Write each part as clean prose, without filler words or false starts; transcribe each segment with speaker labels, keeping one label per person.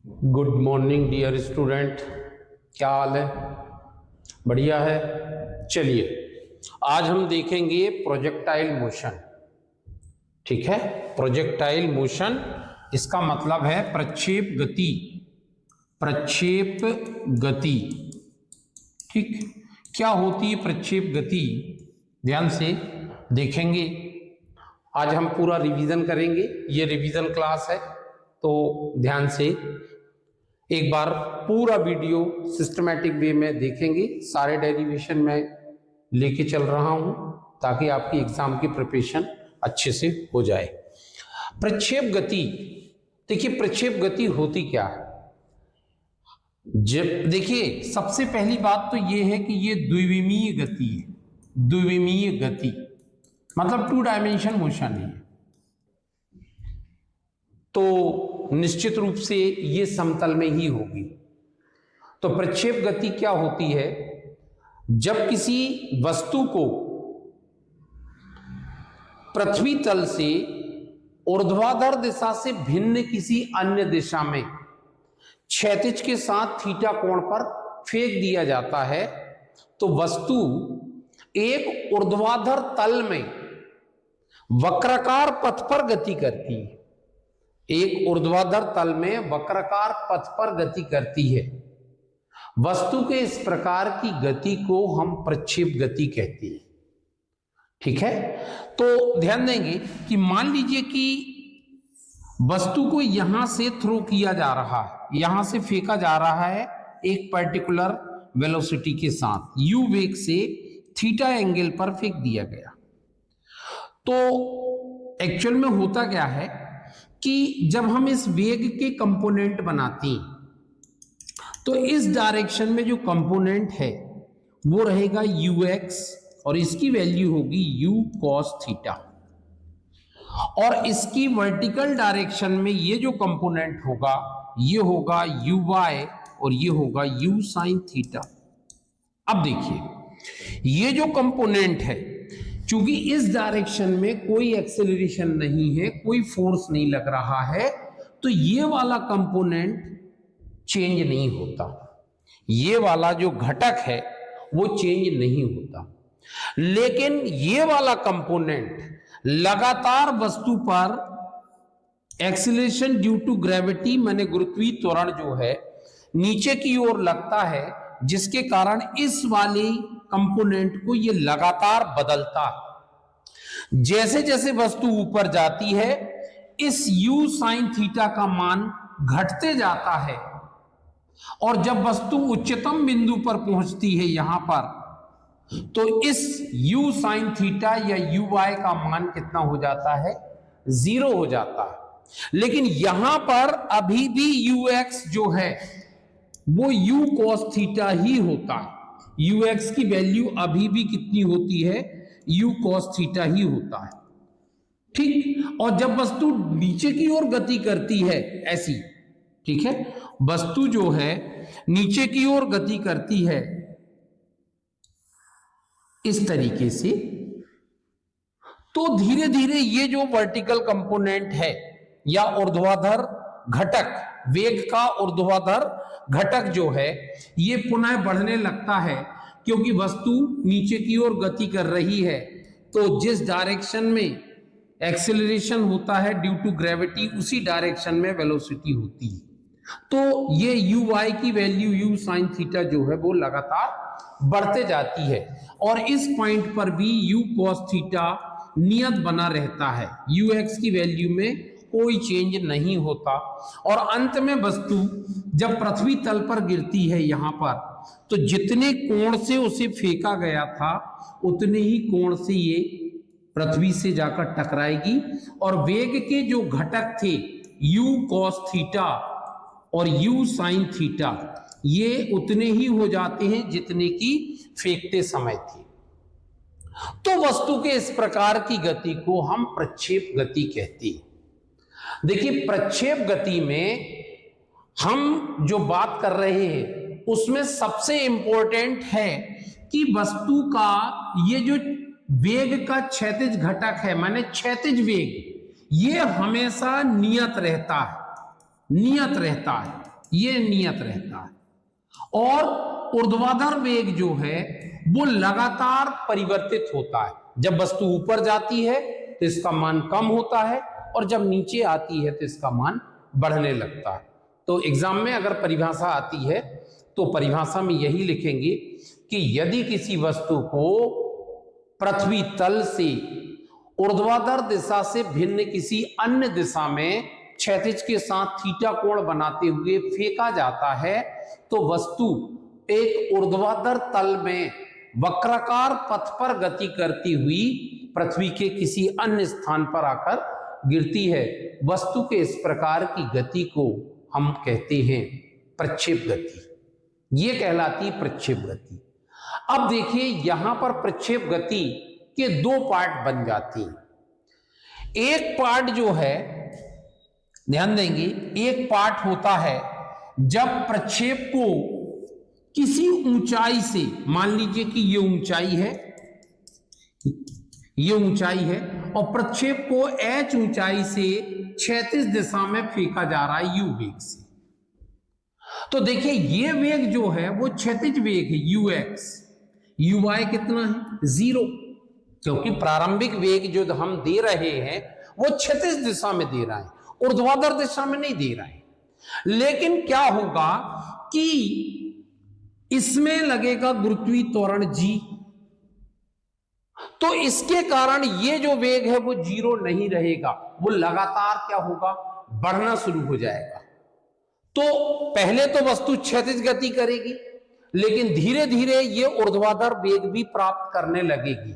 Speaker 1: Good morning dear student, क्या हाल है? बढ़िया है। चलिए आज हम देखेंगे प्रोजेक्टाइल मोशन। ठीक है, प्रोजेक्टाइल मोशन इसका मतलब है प्रक्षेप गति। प्रक्षेप गति, ठीक, क्या होती है प्रक्षेप गति, ध्यान से देखेंगे। आज हम पूरा रिवीजन करेंगे, ये रिवीजन क्लास है तो ध्यान से एक बार पूरा वीडियो सिस्टमैटिक वे में देखेंगे। सारे डेरिवेशन में लेके चल रहा हूं ताकि आपकी एग्जाम की प्रिपरेशन अच्छे से हो जाए। प्रक्षेप गति, देखिए प्रक्षेप गति होती क्या है। जब देखिए सबसे पहली बात तो ये है कि ये द्विविमीय गति है। द्विविमीय गति मतलब 2 डायमेंशन मोशन है, तो निश्चित रूप से ये समतल में ही होगी। तो प्रक्षेप गति क्या होती है, जब किसी वस्तु को पृथ्वी तल से ऊर्ध्वाधर दिशा से भिन्न किसी अन्य दिशा में क्षैतिज के साथ थीटा कोण पर फेंक दिया जाता है तो वस्तु एक ऊर्ध्वाधर तल में वक्राकार पथ पर गति करती है। एक ऊर्ध्वाधर तल में वक्राकार पथ पर गति करती है। वस्तु के इस प्रकार की गति को हम प्रक्षेप गति कहते हैं। ठीक है, तो ध्यान देंगे कि मान लीजिए कि वस्तु को यहां से थ्रो किया जा रहा है, यहां से फेंका जा रहा है एक पर्टिकुलर वेलोसिटी के साथ, यू वेग से थीटा एंगल पर फेंक दिया गया। तो एक्चुअल में होता क्या है कि जब हम इस वेग के कंपोनेंट बनाते हैं तो इस डायरेक्शन में जो कंपोनेंट है वो रहेगा ux और इसकी वैल्यू होगी u cos थीटा, और इसकी वर्टिकल डायरेक्शन में ये जो कंपोनेंट होगा ये होगा uy और ये होगा u sin थीटा। अब देखिए ये जो कंपोनेंट है, चूंकि इस डायरेक्शन में कोई एक्सेलरेशन नहीं है, कोई फोर्स नहीं लग रहा है, तो ये वाला कंपोनेंट चेंज नहीं होता। ये वाला जो घटक है वो चेंज नहीं होता, लेकिन ये वाला कंपोनेंट लगातार वस्तु पर एक्सेलरेशन ड्यू टू ग्रेविटी माने गुरुत्वीय त्वरण जो है नीचे की ओर लगता है, जिसके कारण इस वाले कंपोनेंट को ये लगातार बदलता है। जैसे जैसे वस्तु ऊपर जाती है इस u sin थीटा का मान घटते जाता है, और जब वस्तु उच्चतम बिंदु पर पहुंचती है यहां पर, तो इस u sin थीटा या uy का मान कितना हो जाता है, 0 हो जाता है। लेकिन यहां पर अभी भी ux जो है वो u cos थीटा ही होता है। ux की वैल्यू अभी भी कितनी होती है, u cos थीटा ही होता है। ठीक, और जब वस्तु नीचे की ओर गति करती है ऐसी, ठीक है, वस्तु जो है नीचे की ओर गति करती है इस तरीके से, तो धीरे धीरे ये जो वर्टिकल कंपोनेंट है या ऊर्ध्वाधर घटक, वेग का ऊर्ध्वाधर घटक जो है ये पुनः बढ़ने लगता है, क्योंकि वस्तु नीचे की ओर गति कर रही है। तो जिस डायरेक्शन में एक्सेलरेशन होता है ड्यू टू ग्रेविटी, उसी डायरेक्शन में वेलोसिटी होती है। तो ये uy की वैल्यू u sin थीटा जो है वो लगातार बढ़ते जाती है, और इस पॉइंट पर भी u cos थीटा नियत बना रहता है। ux की वैल्यू में कोई चेंज नहीं होता, और अंत में वस्तु जब पृथ्वी तल पर गिरती है यहां पर, तो जितने कोण से उसे फेंका गया था उतने ही कोण से ये पृथ्वी से जाकर टकराएगी, और वेग के जो घटक थे u cos थीटा और u sin थीटा ये उतने ही हो जाते हैं जितने की फेंकते समय थे। तो वस्तु के इस प्रकार की गति को हम प्रक्षेप गति कहते हैं। देखिए प्रक्षेप गति में हम जो बात कर रहे हैं उसमें सबसे इंपॉर्टेंट है कि वस्तु का ये जो वेग का क्षैतिज घटक है, माने क्षैतिज वेग, ये हमेशा नियत रहता है, नियत रहता है। ये नियत रहता है। और ऊर्ध्वाधर वेग जो है वो लगातार परिवर्तित होता है। जब वस्तु ऊपर जाती है तो इसका मान कम होता है और जब नीचे आती है तो इसका मान बढ़ने लगता है। तो एग्जाम में अगर परिभाषा आती है तो परिभाषा में यही लिखेंगे कि यदि किसी वस्तु को पृथ्वी तल से ऊर्ध्वाधर दिशा से भिन्न किसी अन्य दिशा में क्षैतिज के साथ थीटा कोण बनाते हुए फेंका जाता है तो वस्तु एक ऊर्ध्वाधर तल में वक्राकार पथ पर गति करती हुई पृथ्वी के किसी अन्य स्थान पर आकर गिरती है। वस्तु के इस प्रकार की गति को हम कहते हैं प्रक्षेप गति। ये कहलाती प्रक्षेप गति। अब देखिए यहां पर प्रक्षेप गति के दो पार्ट बन जाती हैं। एक पार्ट जो है, ध्यान देंगे, एक पार्ट होता है जब प्रक्षेप को किसी ऊंचाई से, मान लीजिए कि ये ऊंचाई है, ये ऊंचाई है और प्रक्षेप को h ऊंचाई से क्षैतिज दिशा में फेंका जा रहा है u वेग से। तो देखिए ये वेग जो है वो क्षैतिज वेग है ux, uy कितना है 0, क्योंकि प्रारंभिक वेग जो हम दे रहे हैं वो क्षैतिज दिशा में दे रहा है, ऊर्ध्वाधर दिशा में नहीं दे रहा है। लेकिन क्या होगा कि इसमें लगेगा गुरुत्वीय त्वरण g, तो इसके कारण ये जो वेग है वो 0 नहीं रहेगा, वो लगातार क्या होगा, बढ़ना शुरू हो जाएगा। तो पहले तो वस्तु क्षैतिज गति करेगी लेकिन धीरे धीरे ये ऊर्ध्वाधर वेग भी प्राप्त करने लगेगी।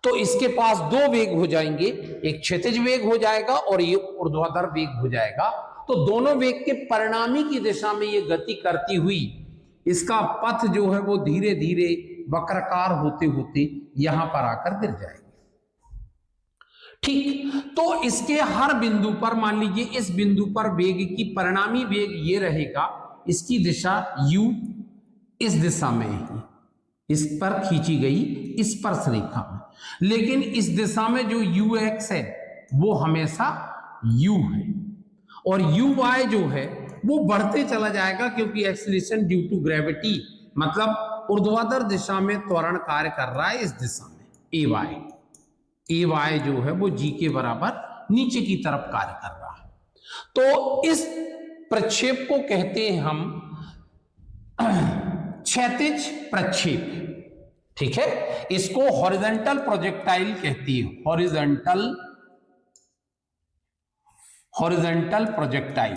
Speaker 1: तो इसके पास दो वेग हो जाएंगे, एक क्षैतिज वेग हो जाएगा और ये ऊर्ध्वाधर वेग हो जाएगा। तो दोनों वेग के परिणामी की दिशा में ये गति करती हुई इसका पथ जो है वो धीरे धीरे वक्राकार होते होते यहां पर आकर गिर जाएगी। ठीक, तो इसके हर बिंदु पर, मान लीजिए इस बिंदु पर वेग की परिणामी वेग ये रहेगा, इसकी दिशा u इस दिशा में है, इस पर खींची गई इस स्पर्श रेखा में, लेकिन इस दिशा में जो ux है वो हमेशा u है और uy जो है वो बढ़ते चला जाएगा क्योंकि एक्सीलरेशन ड्यू टू ग्रेविटी, मतलब ऊर्ध्वाधर दिशा में त्वरण कार्य कर रहा है इस दिशा में। ay जो है वो g के बराबर नीचे की तरफ कार्य कर रहा है। तो इस प्रक्षेप को कहते हैं हम क्षैतिज प्रक्षेप। ठीक है, इसको हॉरिजॉन्टल प्रोजेक्टाइल कहती है, हॉरिजॉन्टल प्रोजेक्टाइल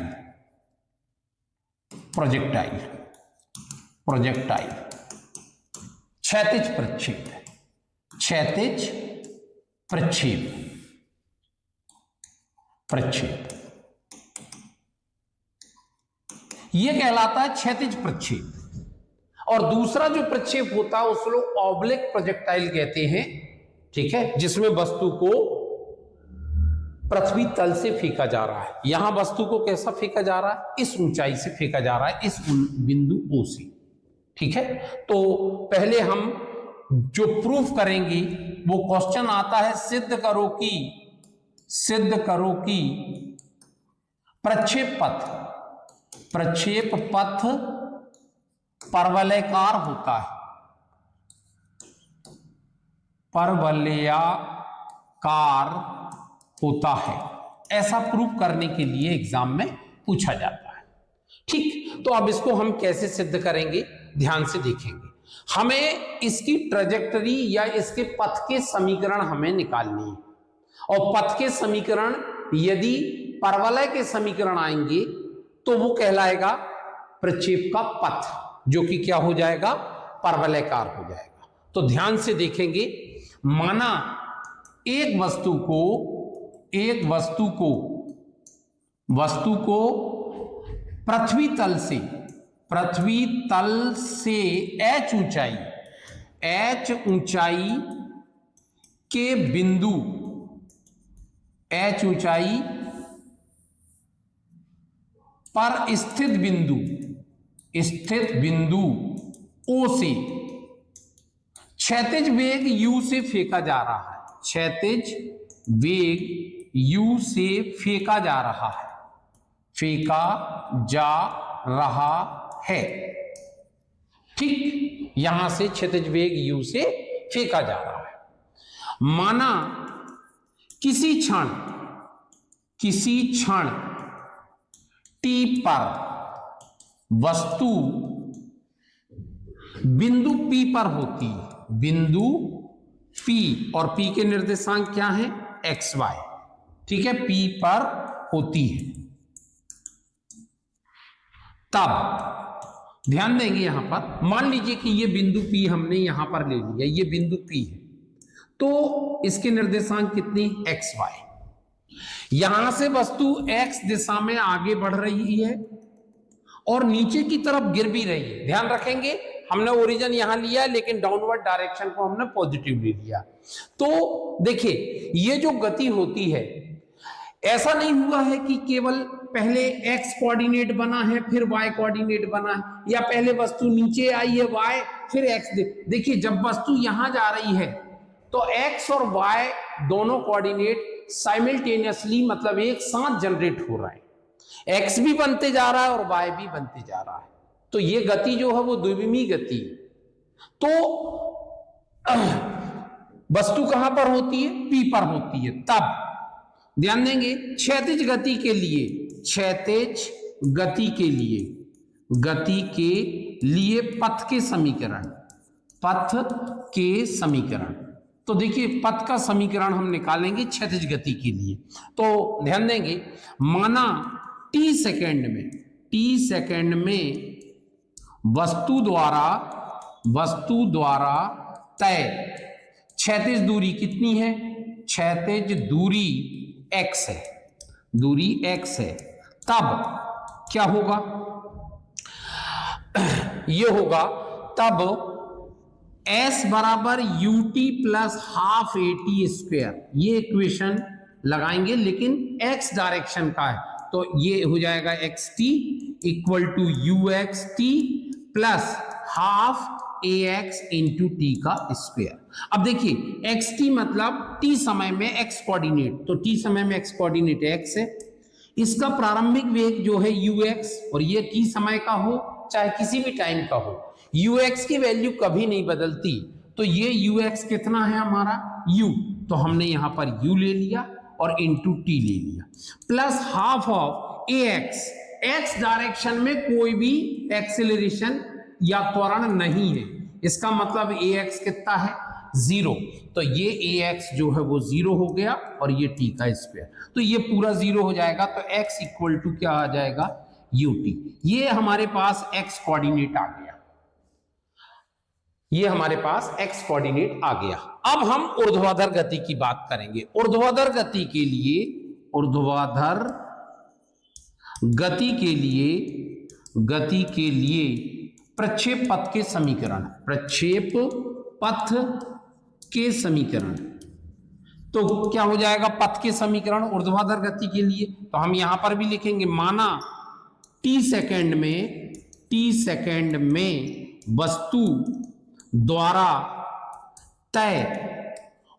Speaker 1: क्षैतिज प्रक्षेप ये कहलाता है क्षैतिज प्रक्षेप। और दूसरा जो प्रक्षेप होता है उसको ऑब्लिक प्रोजेक्टाइल कहते हैं। ठीक है, जिसमें वस्तु को पृथ्वी तल से फेंका जा रहा है। यहां वस्तु को कैसा फेंका जा रहा है, इस ऊंचाई से फेंका जा रहा है, इस बिंदु O से। ठीक है, तो पहले हम जो प्रूफ करेंगे वो क्वेश्चन आता है, सिद्ध करो कि प्रक्षेप पथ परवलयाकार होता है, ऐसा प्रूफ करने के लिए एग्जाम में पूछा जाता है। ठीक, तो अब इसको हम कैसे सिद्ध करेंगे, ध्यान से देखेंगे। हमें इसकी ट्रेजेक्टरी या इसके पथ के समीकरण हमें निकालनी है, और पथ के समीकरण यदि परवलय के समीकरण आएंगे तो वो कहलाएगा प्रक्षेप का पथ, जो कि क्या हो जाएगा, परवलयाकार हो जाएगा। तो ध्यान से देखेंगे, माना एक वस्तु को पृथ्वी तल से h ऊंचाई के बिंदु, h ऊंचाई पर स्थित बिंदु O से क्षैतिज वेग u से फेंका जा रहा है, क्षैतिज वेग u से फेंका जा रहा है। फेंका जा रहा है। ठीक, यहां से क्षितिज वेग u से फेंका जा रहा है। माना किसी क्षण t पर वस्तु बिंदु P पर होती है, बिंदु P, और P के निर्देशांक क्या है, xy। ठीक है, P पर होती है, तब ध्यान देंगे यहां पर, मान लीजिए कि ये बिंदु P हमने यहां पर ले लिया, ये बिंदु P है, तो इसके निर्देशांक कितनी, xy। यहां से वस्तु x दिशा में आगे बढ़ रही है और नीचे की तरफ गिर भी रही है। ध्यान रखेंगे, हमने ओरिजिन यहां लिया लेकिन डाउनवर्ड डायरेक्शन को हमने पॉजिटिवली लिया। तो देखिए, ये जो गति होती है, ऐसा नहीं हुआ है कि केवल पहले x कोऑर्डिनेट बना है फिर y कोऑर्डिनेट बना है, या पहले वस्तु नीचे आई है y फिर x। देखिए, जब वस्तु यहां जा रही है तो x और y दोनों कोऑर्डिनेट साइमल्टेनियसली, मतलब एक साथ जनरेट हो रहा है, x भी बनते जा रहा है और y भी बनते जा रहा है। तो ये गति जो है वो द्विविमीय गति है। तो वस्तु कहां पर होती है, P पर होती है। तब ध्यान देंगे, क्षैतिज गति के लिए पथ के समीकरण, तो देखिए पथ का समीकरण हम निकालेंगे क्षैतिज गति के लिए। तो ध्यान देंगे, माना t सेकंड में वस्तु द्वारा तय क्षैतिज दूरी कितनी है, क्षैतिज दूरी x है, तब क्या होगा, ये होगा, तब s बराबर ut plus half at square, ये इक्वेशन लगाएंगे लेकिन x डायरेक्शन का है, तो ये हो जाएगा xt equal to uxt plus half ax into T का स्क्वायर। अब देखिए, xt मतलब t समय में x कोऑर्डिनेट, तो t समय में x कोऑर्डिनेट x है, इसका प्रारंभिक वेग जो है ux, और ये t समय का हो चाहे किसी भी टाइम का हो, ux की वैल्यू कभी नहीं बदलती। तो ये ux कितना है हमारा u, तो हमने यहां पर u ले लिया और इंटू टी ले लिया, plus half of ax, x direction में कोई भी एक्सेलरेशन या त्वरण नहीं है, इसका मतलब ax कितना है, 0। तो ये ax जो है वो 0 हो गया और ये t का स्क्वायर, तो ये पूरा 0 हो जाएगा। तो x इक्वल टू क्या आ जाएगा, ut। ये हमारे पास x कोऑर्डिनेट आ गया, ये हमारे पास x कोऑर्डिनेट आ गया। अब हम ऊर्ध्वाधर गति की बात करेंगे। ऊर्ध्वाधर गति के लिए प्रक्षेप पथ के समीकरण, तो क्या हो जाएगा, पथ के समीकरण ऊर्ध्वाधर गति के लिए, तो हम यहां पर भी लिखेंगे, माना t सेकंड में वस्तु द्वारा तय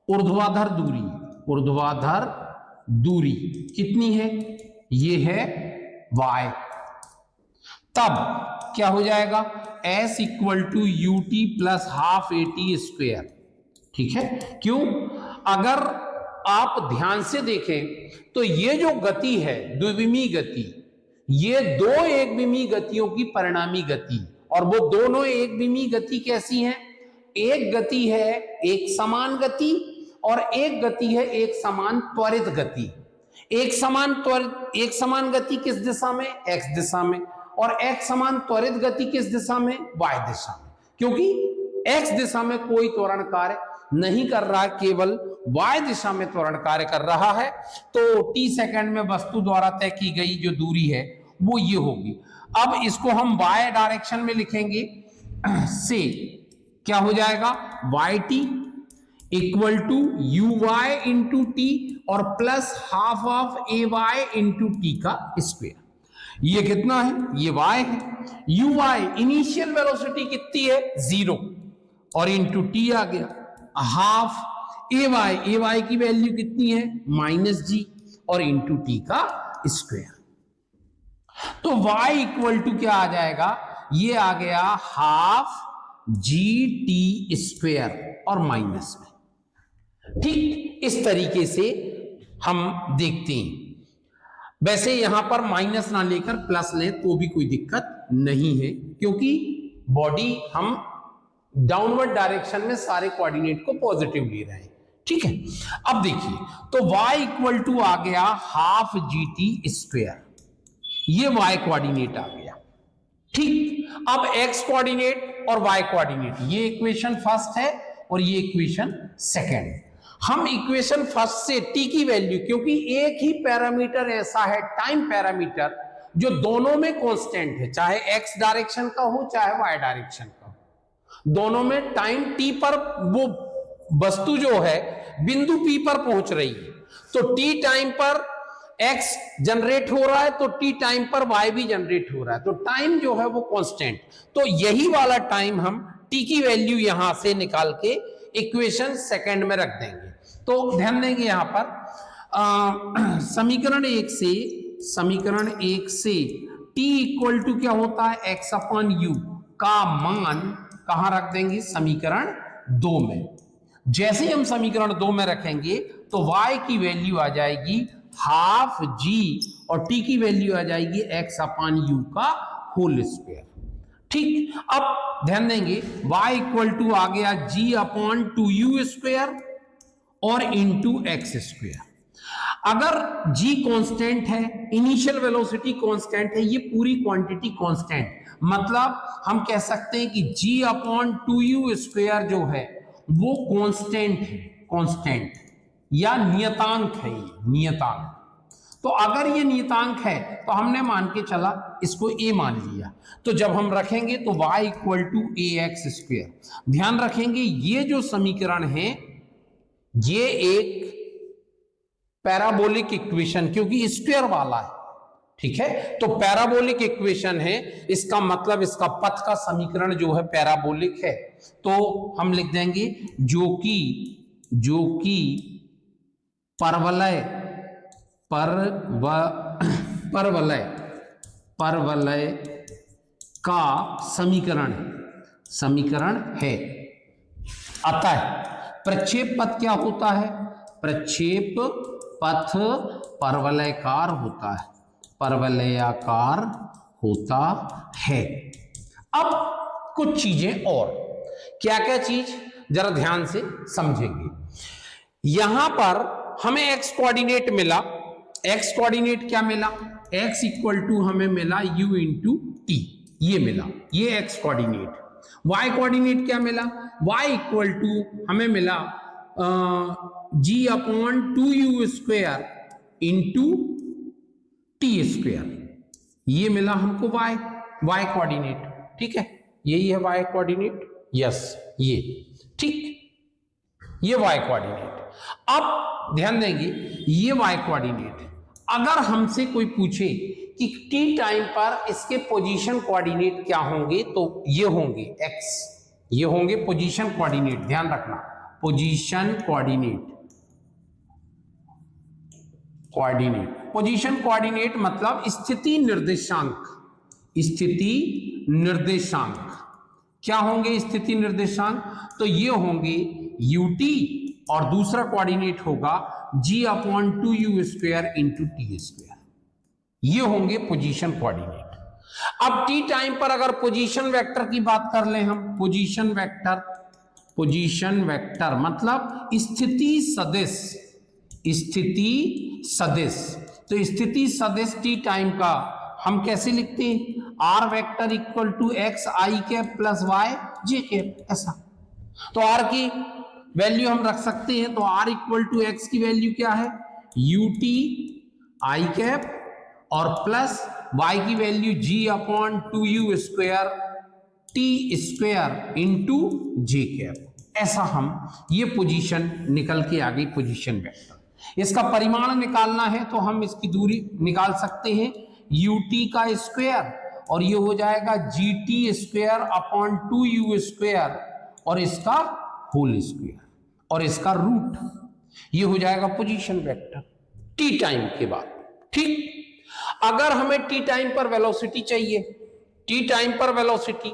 Speaker 1: ऊर्ध्वाधर दूरी कितनी है, ये है y, तब क्या हो जाएगा, s equal to ut plus half at square. ठीक है, क्यों, अगर आप ध्यान से देखें तो ये जो गति है द्विविमीय गति, ये दो एकविमीय गतियों की परिणामी गति, और वो दोनों एकविमीय गति कैसी हैं, एक गति है एक समान गति और एक गति है एक समान त्वरित गति। एक समान गति किस दिशा में, x दिशा में, और एक समान त्वरित गति किस दिशा में, y दिशा में, क्योंकि x दिशा में कोई त्वरण कार्य नहीं कर रहा है, केवल y दिशा में त्वरण कार्य कर रहा है। तो t सेकंड में वस्तु द्वारा तय की गई जो दूरी है वो ये होगी। अब इसको हम y डायरेक्शन में लिखेंगे, से क्या हो जाएगा, yt equal to uy into T और plus half of ay into T का स्क्वायर। ये कितना है, ये y है, uy इनिशियल वेलोसिटी कितनी है, 0, और इंटू टी आ गया, हाफ ay की वैल्यू कितनी है, -g, और इंटू टी का स्क्वायर। तो y इक्वल टू क्या आ जाएगा, ये आ गया हाफ जी टी स्क्वेयर और माइनस में। ठीक इस तरीके से हम देखते हैं। वैसे यहां पर माइनस ना लेकर प्लस लें तो भी कोई दिक्कत नहीं है, क्योंकि बॉडी हम डाउनवर्ड डायरेक्शन में सारे कोऑर्डिनेट को पॉजिटिव ले रहे हैं। ठीक है, अब देखिए तो y इक्वल टू आ गया हाफ जी टी स्क्वेयर, ये y कोऑर्डिनेट आ गया। ठीक, अब x कोऑर्डिनेट और y कोऑर्डिनेट, ये इक्वेशन फर्स्ट है और ये इक्वेशन सेकंड। हम इक्वेशन फर्स्ट से t की वैल्यू, क्योंकि एक ही पैरामीटर ऐसा है टाइम पैरामीटर जो दोनों में कांस्टेंट है, चाहे x डायरेक्शन का हो चाहे y डायरेक्शन का हो, दोनों में टाइम t पर वो वस्तु जो है बिंदु P पर पहुंच रही है, तो t टाइम पर x जनरेट हो रहा है तो t टाइम पर y भी जनरेट हो रहा है, तो टाइम जो है वो कांस्टेंट। तो यही वाला टाइम हम t की वैल्यू यहां से निकाल के इक्वेशन सेकंड में रख देंगे। तो ध्यान देंगे यहां पर समीकरण एक से t इक्वल टू क्या होता है, x अपॉन यू का मान कहां रख देंगे, समीकरण 2 में। जैसे ही हम समीकरण 2 में रखेंगे तो y की वैल्यू आ जाएगी हाफ g और t की वैल्यू आ जाएगी x अपॉन यू का होल स्क्वायर। ठीक, अब ध्यान देंगे y इक्वल टू आ गया g अपॉन 2u स्क्वायर और इंटू एक्स स्क्वायर। अगर g कांस्टेंट है, इनिशियल वेलोसिटी कांस्टेंट है, ये पूरी क्वांटिटी कांस्टेंट, मतलब हम कह सकते हैं कि g अपॉन 2u स्क्वायर जो है वो कांस्टेंट है, कांस्टेंट या नियतांक है, ये नियतांक। तो अगर ये नियतांक है तो हमने मान के चला, इसको a मान लिया, तो जब हम रखेंगे तो y equal to A X square. ध्यान रखेंगे ये जो समीकरण है ये एक पैराबोलिक इक्वेशन, क्योंकि स्क्वायर वाला है, ठीक है, तो पैराबोलिक इक्वेशन है, इसका मतलब इसका पथ का समीकरण जो है पैराबोलिक है। तो हम लिख देंगे जो कि परवलय का समीकरण है। अतः प्रक्षेप पथ क्या होता है, प्रक्षेप पथ परवलयाकार होता है, परवलयाकार होता है। अब कुछ चीजें और, क्या क्या चीज जरा ध्यान से समझेंगे। यहां पर हमें x कोऑर्डिनेट मिला, x कोऑर्डिनेट क्या मिला, x इक्वल टू हमें मिला u इंटू टी, ये मिला, ये x कोऑर्डिनेट। y कोऑर्डिनेट क्या मिला, y इक्वल टू हमें मिला g upon 2u square into T square, ये मिला हमको y कोऑर्डिनेट। ठीक है, यही है y कोऑर्डिनेट, यस ये, ठीक, ये y कोऑर्डिनेट। अब ध्यान देंगे ये y कोऑर्डिनेट, अगर हमसे कोई पूछे कि t टाइम पर इसके पोजीशन कोऑर्डिनेट क्या होंगे, तो ये होंगे x, ये होंगे पोजीशन कोऑर्डिनेट, ध्यान रखना पोजीशन कोऑर्डिनेट, पोजीशन कोऑर्डिनेट मतलब स्थिति निर्देशांक, स्थिति निर्देशांक क्या होंगे, स्थिति निर्देशांक, तो ये होंगे ut और दूसरा कोऑर्डिनेट होगा g upon 2u square into T square, ये होंगे पोजीशन कोऑर्डिनेट। अब t टाइम पर अगर पोजीशन वेक्टर की बात कर लें हम, पोजीशन वेक्टर मतलब स्थिति सदिश, तो स्थिति सदिश t टाइम का हम कैसे लिखते हैं, r vector equal to X I cap plus Y J cap, ऐसा। तो r की वैल्यू हम रख सकते हैं, तो r इक्वल टू एक्स की वैल्यू क्या है, ut आई कैप और प्लस y की value g upon 2u square t square into j cap, ऐसा हम ये पोजीशन निकल के आ गई पोजीशन वेक्टर। इसका परिमाण निकालना है तो हम इसकी दूरी निकाल सकते हैं, ut का स्क्वायर और ये हो जाएगा gt square upon 2u square और इसका होल स्क्वायर और इसका रूट, ये हो जाएगा पोजीशन वेक्टर t टाइम के बाद। ठीक, अगर हमें टी टाइम पर वेलोसिटी चाहिए, टी टाइम पर वेलोसिटी,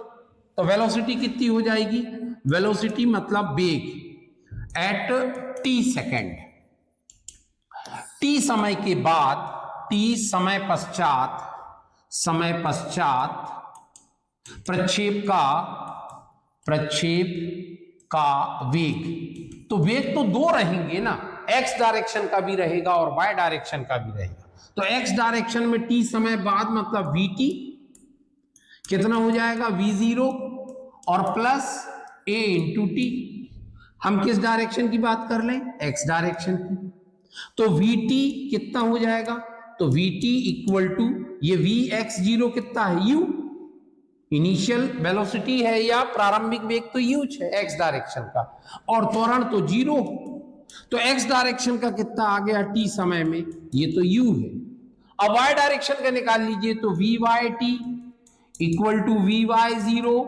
Speaker 1: तो वेलोसिटी कितनी हो जाएगी? वेलोसिटी मतलब वेग एट टी सेकेंड, टी समय के बाद, टी समय पश्चात प्रक्षेप का वेग। तो वेग तो दो रहेंगे ना, एक्स डायरेक्शन का भी रहेगा और वाई डायरेक्शन का भी रहेगा। तो एक्स डायरेक्शन में टी समय बाद मतलब वी टी कितना हो जाएगा? वी जीरो और प्लस ए इंटू टी। हम किस डायरेक्शन की बात कर लें? एक्स डायरेक्शन की। तो वी टी कितना हो जाएगा? तो वी टी इक्वल टू ये वी एक्स जीरो कितना है? यू, इनिशियल वेलोसिटी है या प्रारंभिक वेग तो यू है एक्स डायरेक्शन का, और त्वरण तो जीरो। तो एक्स डायरेक्शन का कितना आ गया टी समय में? ये तो यू है। अब वाई डायरेक्शन का निकाल लीजिए, तो V Y T equal to V Y zero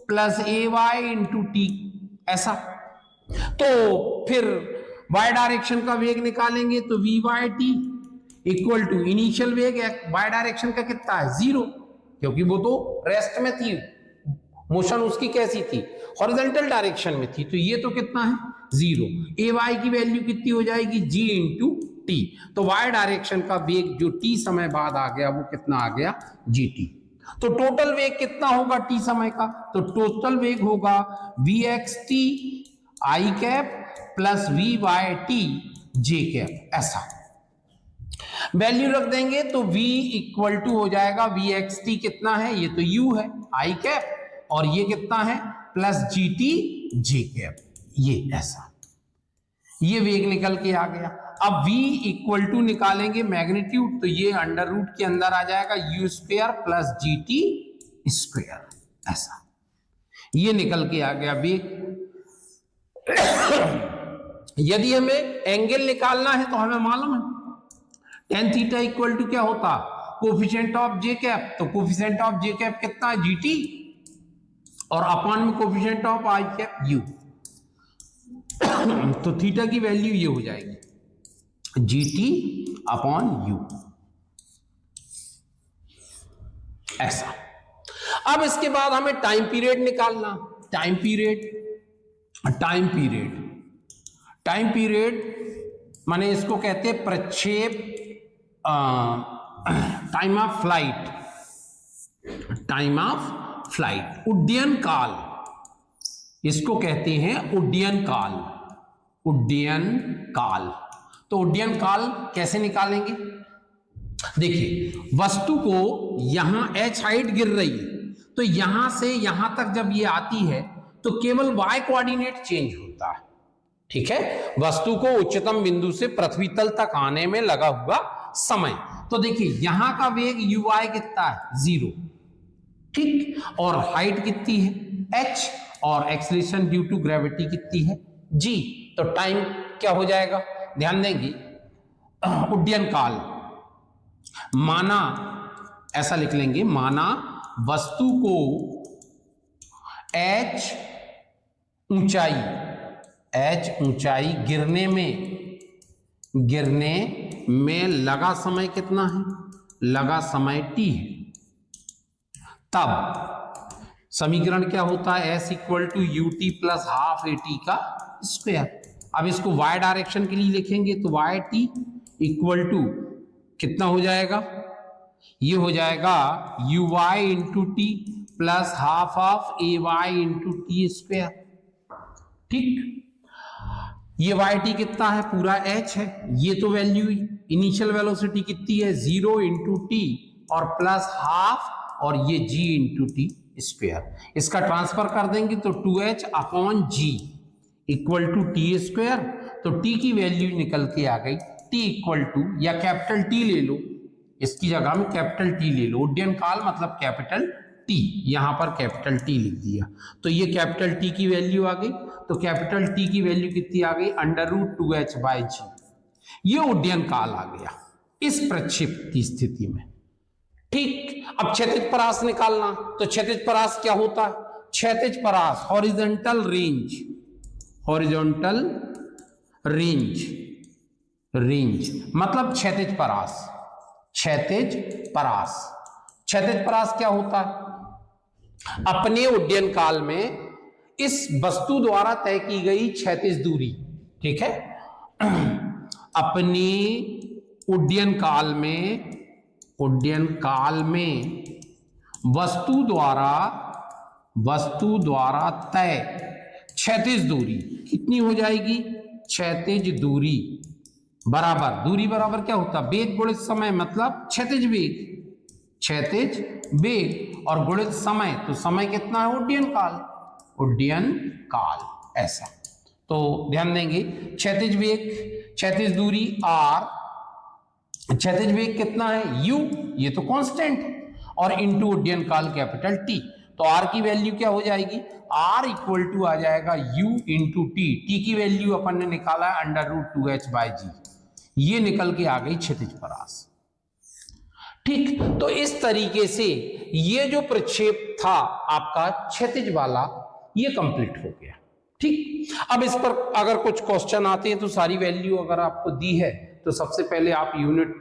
Speaker 1: plus A Y into T, ऐसा। तो फिर वाई डायरेक्शन का वेग निकालेंगे तो V Y T equal to initial वेग वाई डायरेक्शन का कितना है? जीरो, क्योंकि वो तो रेस्ट में थी, मोशन उसकी कैसी थी? हॉरिजॉन्टल डायरेक्शन में थी। तो ये तो कितना है? जीरो। ए वाई की वैल्यू कितनी हो जाएगी? जी इंटू टी। तो वाई डायरेक्शन का वेग जो टी समय बाद आ गया वो कितना आ गया? G T. तो टोटल वेग कितना होगा टी समय का? तो टोटल वेग होगा वी एक्स टी आई cap plus V Y T जे कैप, ऐसा वैल्यू रख देंगे। तो v इक्वल टू हो जाएगा वी एक्स टी कितना है? ये तो u है आई कैप, और ये कितना है? प्लस जी टी जे कैप, ये ऐसा, ये वेग निकल के आ गया। अब v इक्वल टू निकालेंगे मैग्नीट्यूड, तो ये अंडर रूट के अंदर आ जाएगा u स्क्वायर प्लस जी टी स्क्वायर, ऐसा ये निकल के आ गया वेग। यदि हमें एंगल निकालना है तो हमें मालूम है टेन थीटा इक्वल टू क्या होता? Coefficient of J cap. तो कोफिशिएंट ऑफ जे कैप कितना है? जी टी, और अपॉन में coefficient of i cap you. तो थीटा की वैल्यू ये हो जाएगी जी टी अपॉन यू, ऐसा। अब इसके बाद हमें टाइम पीरियड निकालना। टाइम पीरियड माने इसको कहते हैं प्रक्षेप, टाइम ऑफ फ्लाइट, उड्डयन काल, इसको कहते हैं उड्डयन काल। तो उड्डयन काल कैसे निकालेंगे? देखिए, वस्तु को यहां h हाइट गिर रही है, तो यहां से यहां तक जब ये आती है तो केवल y कोऑर्डिनेट चेंज होता है, ठीक है? वस्तु को उच्चतम बिंदु से पृथ्वी तल तक आने में लगा हुआ समय। तो देखिए यहां का वेग ui कितना है? 0, ठीक, और हाइट कितनी है? h, और एक्सीलरेशन ड्यू टू ग्रेविटी कितनी है? g। तो टाइम क्या हो जाएगा? ध्यान देंगे, उड्डयन काल माना, ऐसा लिख लेंगे, माना वस्तु को h ऊंचाई गिरने में लगा समय कितना है? लगा समय t है। तब समीकरण क्या होता है? s equal to U T plus half A T का स्क्वायर। अब इसको y डायरेक्शन के लिए लिखेंगे तो वाई टी इक्वल टू कितना हो जाएगा? ये हो जाएगा U Y into T plus half of A Y into T square, ठीक। ये वाई टी कितना है? पूरा h है। ये तो वैल्यू इनिशियल वेलोसिटी कितनी है? 0 इंटू टी और प्लस हाफ, और ये g इंटू टी स्क्वायर। इसका ट्रांसफर कर देंगे तो 2h upon G equal to T square. तो t की वैल्यू निकल के आ गई t इक्वल टू, या कैपिटल T ले लो, इसकी जगह में कैपिटल T ले लो। उड्डयन काल मतलब कैपिटल T, यहां पर कैपिटल T लिख दिया। तो ये कैपिटल T की वैल्यू आ गई। तो कैपिटल T की वैल्यू कितनी आ गई? अंडर रूट 2h बाई जी। ये उड्डयन काल आ गया इस प्रक्षेप की स्थिति में, ठीक। अब क्षैतिज परास निकालना। तो क्षैतिज परास क्या होता है? क्षैतिज परास हॉरिजॉन्टल रेंज मतलब क्षैतिज परास, क्षैतिज परास। क्षैतिज परास क्या होता है? अपने उड्डयन काल में इस वस्तु द्वारा तय की गई क्षैतिज दूरी, ठीक है, अपनी उड्डयन काल में वस्तु द्वारा तय क्षैतिज दूरी कितनी हो जाएगी? क्षैतिज दूरी बराबर क्या होता है? वेग गुणित समय, मतलब क्षैतिज वेग और गुणित समय, तो समय कितना है? उड्डयन काल ऐसा। तो ध्यान देंगे, क्षैतिज वेग, क्षैतिज दूरी r, क्षैतिज वेग कितना है? u, ये तो कांस्टेंट है, और इनटू उड्डयन काल कैपिटल T। तो r की वैल्यू क्या हो जाएगी? r इक्वल टू आ जाएगा u इंटू टी। टी की वैल्यू अपन ने निकाला है √2h/g, ये निकल के आ गई क्षैतिज परास। ठीक, तो इस तरीके से ये जो प्रक्षेप था आपका क्षैतिज वाला, ये कंप्लीट हो गया। ठीक, अब इस पर अगर कुछ क्वेश्चन आते हैं तो सारी वैल्यू अगर आपको दी है तो सबसे पहले आप यूनिट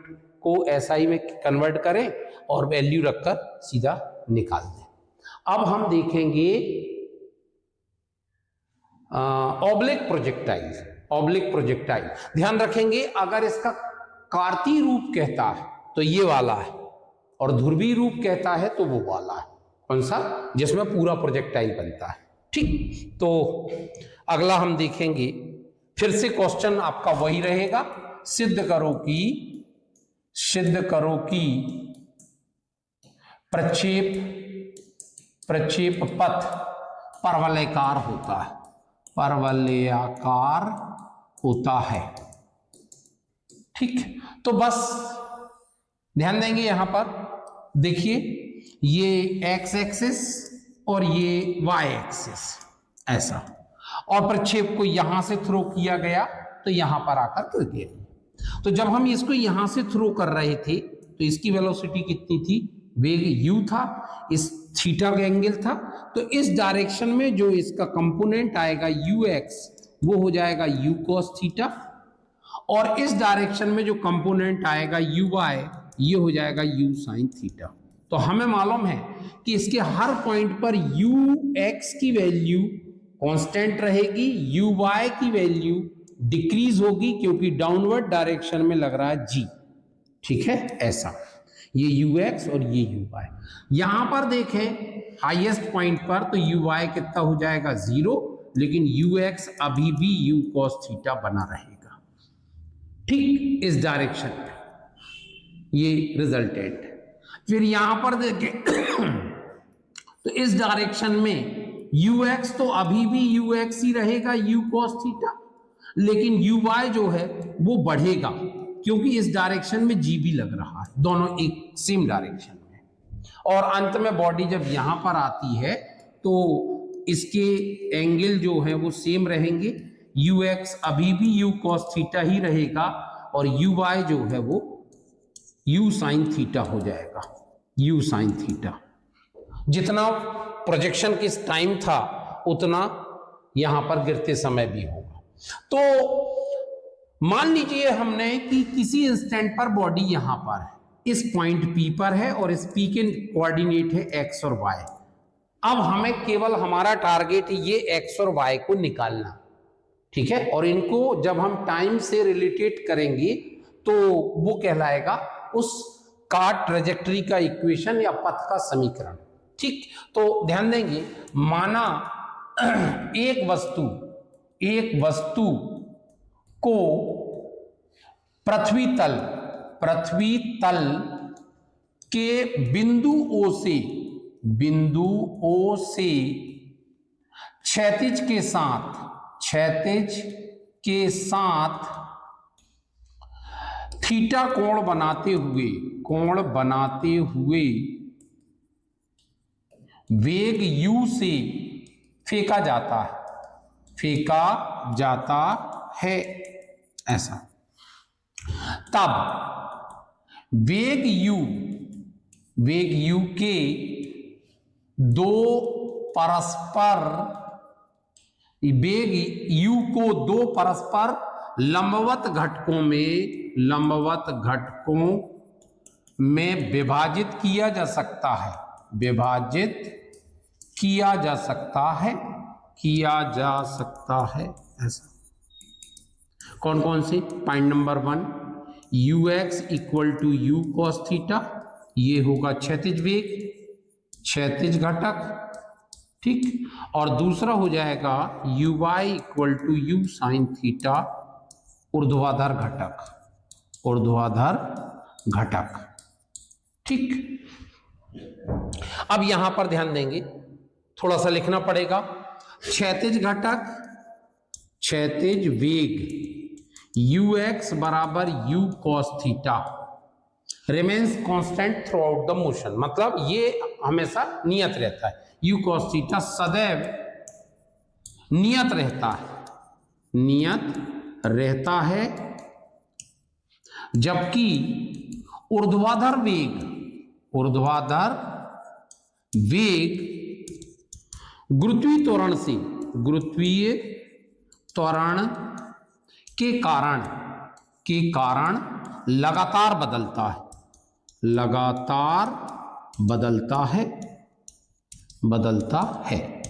Speaker 1: को SI में कन्वर्ट करें और वैल्यू रखकर सीधा निकाल दें। अब हम देखेंगे ऑब्लिक प्रोजेक्टाइल। ध्यान रखेंगे, अगर इसका कार्तीय रूप कहता है तो ये वाला है, और ध्रुवीय रूप कहता है तो वो वाला है। कौन सा? जिसमें पूरा प्रोजेक्टाइल बनता है। ठीक, तो अगला हम देखेंगे, फिर से क्वेश्चन आपका वही रहेगा, सिद्ध करो कि प्रक्षेप पथ परवलयाकार होता है। ठीक, तो बस ध्यान देंगे, यहां पर देखिए, ये x एक्सिस और ये y एक्सिस ऐसा, और प्रक्षेप को यहां से थ्रो किया गया तो यहां पर आकर गिर गया। तो जब हम इसको यहां से थ्रो कर रहे थे तो इसकी वेलोसिटी कितनी थी? वेग u था, इस थीटा का एंगल था, तो इस डायरेक्शन में जो इसका कंपोनेंट आएगा ux, वो हो जाएगा u cos थीटा, और इस डायरेक्शन में जो कंपोनेंट आएगा uy, ये हो जाएगा u sin थीटा। तो हमें मालूम है कि इसके हर पॉइंट पर ux की वैल्यू कांस्टेंट रहेगी, uy की वैल्यू डिक्रीज होगी क्योंकि डाउनवर्ड डायरेक्शन में लग रहा है g। ठीक है, ऐसा, ये ux और ये uy। यहां पर देखें हाईएस्ट पॉइंट पर तो uy कितना हो जाएगा? 0, लेकिन ux अभी भी u cos थीटा बना रहेगा। ठीक, इस डायरेक्शन में ये रिजल्टेंट। फिर यहां पर देखें तो इस डायरेक्शन में ux तो अभी भी ux ही रहेगा, u cos थीटा, लेकिन uy जो है वो बढ़ेगा क्योंकि इस डायरेक्शन में g भी लग रहा है, दोनों एक सेम डायरेक्शन में। और अंत में बॉडी जब यहां पर आती है तो इसके एंगल जो है वो सेम रहेंगे, ux अभी भी u cos थीटा ही रहेगा, और uy जो है वो u sin थीटा हो जाएगा, u sin थीटा। जितना प्रोजेक्शन किस टाइम था उतना यहां पर गिरते समय भी होगा। तो मान लीजिए हमने कि किसी इंस्टेंट पर बॉडी यहां पर है, इस पॉइंट P पर है, और इस P के कोऑर्डिनेट है x और y। अब हमें केवल हमारा टारगेट ये x और y को निकालना, ठीक है, और इनको जब हम टाइम से रिलेटेड करेंगे तो वो कहलाएगा उस का ट्रेजेक्टरी का इक्वेशन या पथ का समीकरण। ठीक, तो ध्यान देंगे, माना एक वस्तु को पृथ्वी तल के बिंदु O से क्षैतिज के साथ थीटा कोण बनाते हुए वेग u से फेंका जाता है ऐसा। तब वेग u के दो परस्पर लंबवत घटकों में विभाजित किया जा सकता है, विभाजित किया जा सकता है, किया जा सकता है। ऐसा कौन कौन से? Point number 1 ux equal to U cos theta, ये होगा क्षैतिज वेग, क्षैतिज घटक, ठीक। और दूसरा हो जाएगा uy equal to you sine theta, ऊर्ध्वाधर घटक, ऊर्ध्वाधर घटक, ठीक। अब यहां पर ध्यान देंगे, थोड़ा सा लिखना पड़ेगा। क्षैतिज घटक, क्षैतिज वेग ux बराबर u cos theta remains constant through out the motion, मतलब ये हमेशा नियत रहता है। u cos थीटा सदैव नियत रहता है, नियत रहता है, जबकि ऊर्ध्वाधर वेग, ऊर्ध्वाधर वेग गुरुत्वीय त्वरण से, गुरुत्वीय त्वरण के कारण लगातार बदलता है, लगातार बदलता है, बदलता है।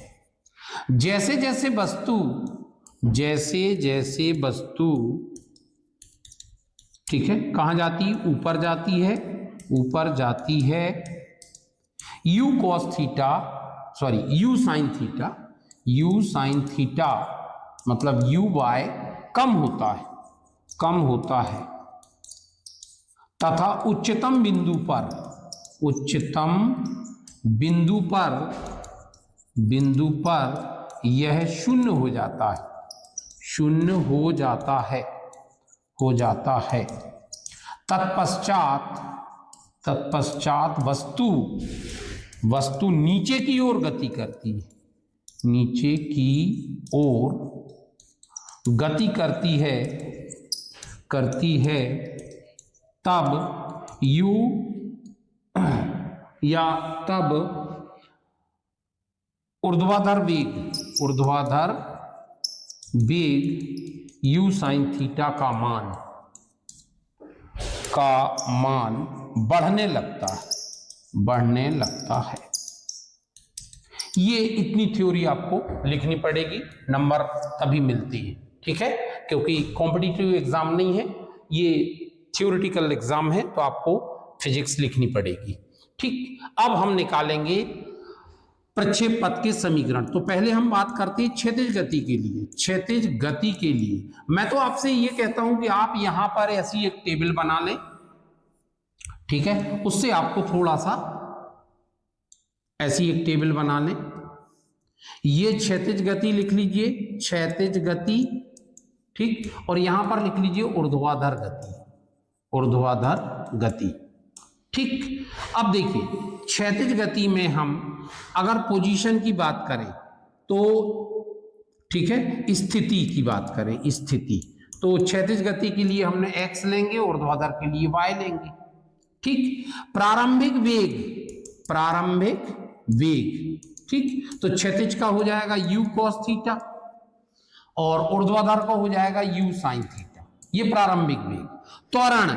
Speaker 1: जैसे जैसे वस्तु, जैसे जैसे वस्तु, ठीक है, कहां जाती है? ऊपर जाती है, ऊपर जाती है। u cos theta, sorry u sin theta, u sin theta मतलब uy कम होता है, कम होता है, तथा उच्चतम बिंदु पर, उच्चतम बिंदु पर, बिंदु पर यह शून्य हो जाता है, शून्य हो जाता है, हो जाता है। तत्पश्चात, तत्पश्चात वस्तु, वस्तु नीचे की ओर गति करती है, नीचे की ओर गति करती है, करती है, तब u या तब ऊर्ध्वाधर वेग, ऊर्ध्वाधर वेग u sin थीटा का मान बढ़ने लगता है, बढ़ने लगता है। ये इतनी थ्योरी आपको लिखनी पड़ेगी, नंबर तभी मिलती है, ठीक है, क्योंकि कॉम्पिटिटिव एग्जाम नहीं है, ये थ्योरेटिकल एग्जाम है, तो आपको फिजिक्स लिखनी पड़ेगी, ठीक। अब हम निकालेंगे प्रक्षेप पथ के समीकरण। तो पहले हम बात करते हैं क्षैतिज गति के लिए, क्षैतिज गति के लिए मैं तो आपसे ये कहता हूं कि आप यहां पर ऐसी एक टेबल बना लें, ठीक है, उससे आपको थोड़ा सा ऐसी एक टेबल बना लें। ये क्षैतिज गति लिख लीजिए, क्षैतिज गति, ठीक, और यहां पर लिख लीजिए ऊर्ध्वाधर गति, ऊर्ध्वाधर गति, ठीक। अब देखिए क्षैतिज गति में हम अगर पोजीशन की बात करें तो, ठीक है, स्थिति की बात करें, स्थिति, तो क्षैतिज गति के लिए हमने x लेंगे, ऊर्ध्वाधर के लिए y लेंगे, ठीक। प्रारंभिक वेग, प्रारंभिक वेग, ठीक, तो क्षैतिज का हो जाएगा u cos थीटा और ऊर्ध्वाधर का हो जाएगा u sin थीटा, ये प्रारंभिक वेग। त्वरण,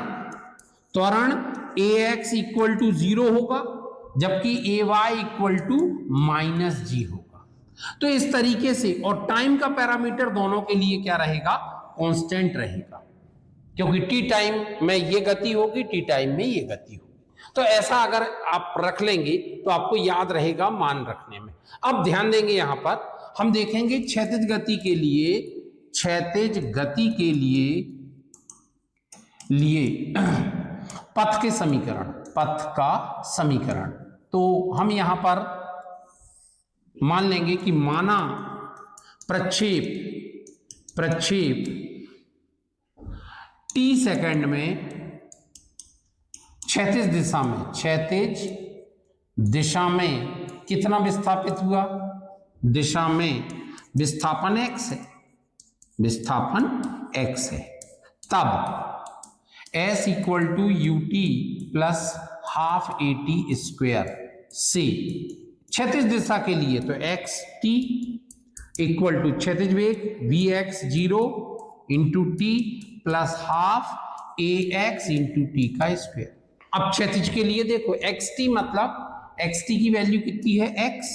Speaker 1: त्वरण ax इक्वल टू 0 होगा, जबकि ay इक्वल टू -g होगा। तो इस तरीके से, और टाइम का पैरामीटर दोनों के लिए क्या रहेगा? कांस्टेंट रहेगा, क्योंकि टी टाइम में ये गति होगी, टी टाइम में ये गति होगी। तो ऐसा अगर आप रख लेंगे तो आपको याद रहेगा मान रखने में। अब ध्यान देंगे, यहां पर हम देखेंगे क्षैतिज गति के लिए, क्षैतिज गति के लिए पथ के समीकरण, पथ का समीकरण। तो हम यहां पर मान लेंगे कि माना प्रक्षेप t सेकंड में क्षैतिज दिशा में कितना विस्थापित हुआ? दिशा में विस्थापन x है, विस्थापन x है। तब s equal to ut plus half at square से क्षैतिज दिशा के लिए तो xt इक्वल टू क्षैतिज वेग vx 0 into T plus half ax into T का स्क्वायर। अब क्षैतिज के लिए देखो xt मतलब xt की वैल्यू कितनी है x,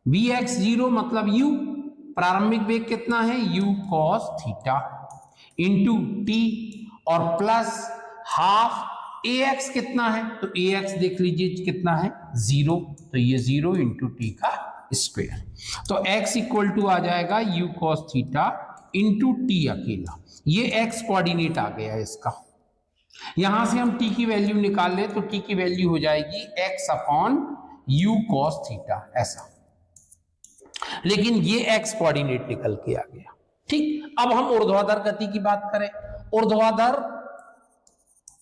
Speaker 1: vx0 मतलब u, प्रारंभिक वेग कितना है u cos theta into t और प्लस हाफ ax कितना है, तो ax देख लीजिए कितना है 0, तो ये 0 इंटू टी का स्क्वायर, तो x इक्वल टू आ जाएगा u cos theta into T अकेला, ये x कोऑर्डिनेट आ गया इसका। यहां से हम t की वैल्यू निकाल ले तो t की वैल्यू हो जाएगी x upon u cos theta ऐसा, लेकिन ये x कोऑर्डिनेट निकल के आ गया। ठीक, अब हम ऊर्ध्वाधर गति की बात करें।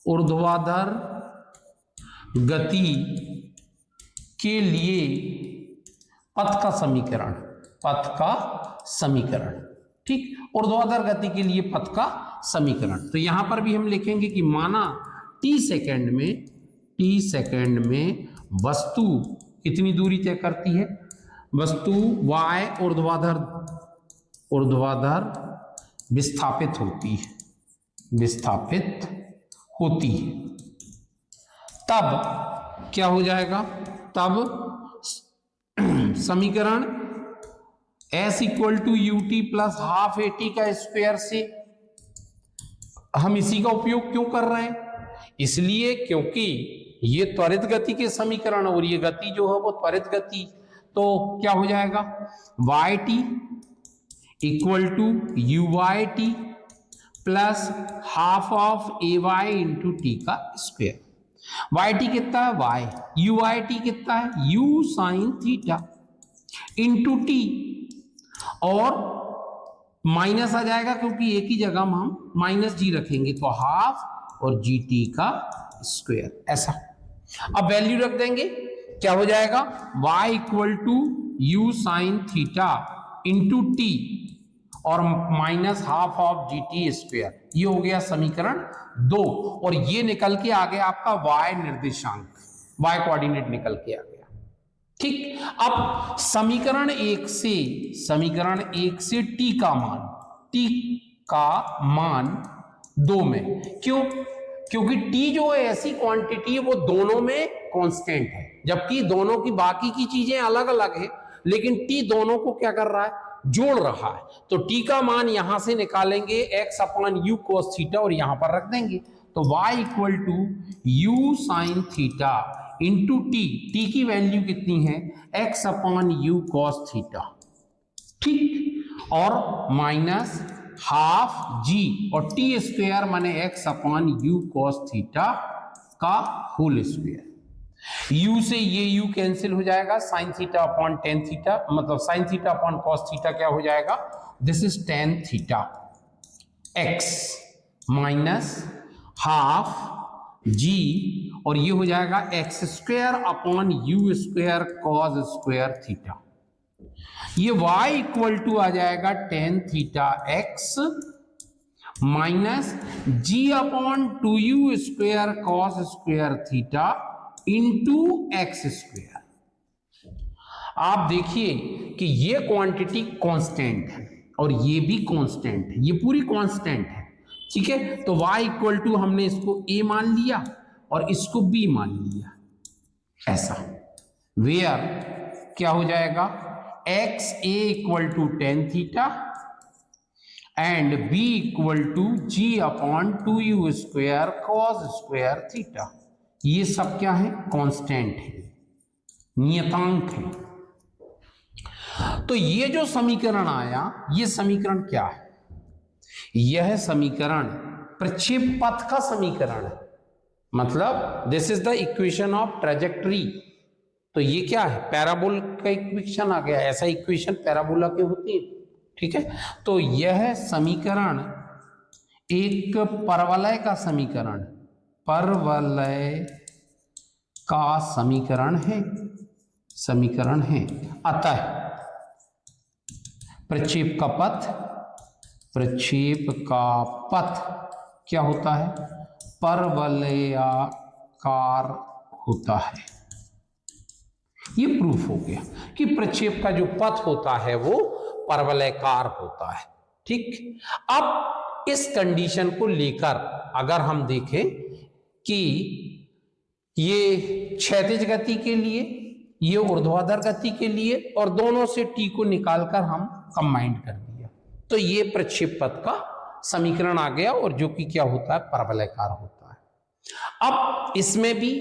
Speaker 1: ऊर्ध्वाधर गति के लिए पथ का समीकरण, ठीक, ऊर्ध्वाधर गति के लिए पथ का समीकरण, तो यहां पर भी हम लिखेंगे कि माना t सेकंड में वस्तु कितनी दूरी तय करती है, वस्तु y ऊर्ध्वाधर विस्थापित होती है, तब क्या हो जाएगा, तब समीकरण s equal to ut plus half at का स्क्वायर से, हम इसी का उपयोग क्यों कर रहे हैं, इसलिए क्योंकि ये त्वरित गति के समीकरण और ये गति जो है वो त्वरित गति, तो क्या हो जाएगा yt equal to uyt plus half of ay into T का स्क्वायर, yt कितना है y, uyt कितना है u sine theta into T, और माइनस आ जाएगा क्योंकि एक ही जगह हम माइनस जी रखेंगे, तो हाफ और जी टी का स्क्वायर ऐसा। अब वैल्यू रख देंगे, क्या हो जाएगा y equal to you sine theta into T और minus half of g t square, ये हो गया समीकरण 2, और ये निकल के आ गया आपका y निर्देशांक, y कोऑर्डिनेट निकल के आ गया। ठीक, अब समीकरण 1 से t का मान 2 में, क्यों, क्योंकि t जो है ऐसी क्वांटिटी है वो दोनों में कांस्टेंट है, जबकि दोनों की बाकी की चीजें अलग अलग है, लेकिन t दोनों को क्या कर रहा है, जोड़ रहा है, तो t का मान यहां से निकालेंगे x upon u cos theta और यहां पर रख देंगे, तो y equal to u sine theta into t की वैल्यू कितनी है x upon u cos theta, ठीक, और माइनस हाफ g और टी स्क्वायर माने x upon u cos theta का होल स्क्वायर, u से ये u कैंसिल हो जाएगा, sine theta upon tan theta, मतलब sine theta upon cos theta क्या हो जाएगा, this is tan theta x minus half g, और ये हो जाएगा X square upon U square cos square theta, ये y इक्वल टू आ जाएगा tan theta x minus G upon two U square cos square theta into X square. आप देखिए कि ये क्वांटिटी कांस्टेंट है और ये भी कांस्टेंट है, ये पूरी कांस्टेंट है, ठीक है, तो y इक्वल टू हमने इसको a मान लिया और इसको b मान लिया ऐसा, वेयर क्या हो जाएगा X A equal to tan theta and b equal to G upon two U square cos square theta, ये सब क्या है, कांस्टेंट है, नियतांक है। तो ये जो समीकरण आया, ये समीकरण क्या है, यह समीकरण प्रक्षेप पथ का समीकरण है, मतलब this is the equation of trajectory, तो ये क्या है, पैराबोल का इक्वेशन आ गया, ऐसा इक्वेशन पैराबोला के होती है, ठीक है, तो यह समीकरण एक परवलय का समीकरण है, अतः प्रक्षेप का पथ क्या होता है, परवलयाकार होता है। ये प्रूफ हो गया कि प्रक्षेप का जो पथ होता है वो परवलयाकार होता है, ठीक। अब इस कंडीशन को लेकर अगर हम देखें कि ये क्षैतिज गति के लिए, ये ऊर्ध्वाधर गति के लिए, और दोनों से टी को निकालकर हम कंबाइंड कर दिया, तो ये प्रक्षेप पथ का समीकरण आ गया, और जो कि क्या होता है, परवलयाकार होता है। अब इसमें भी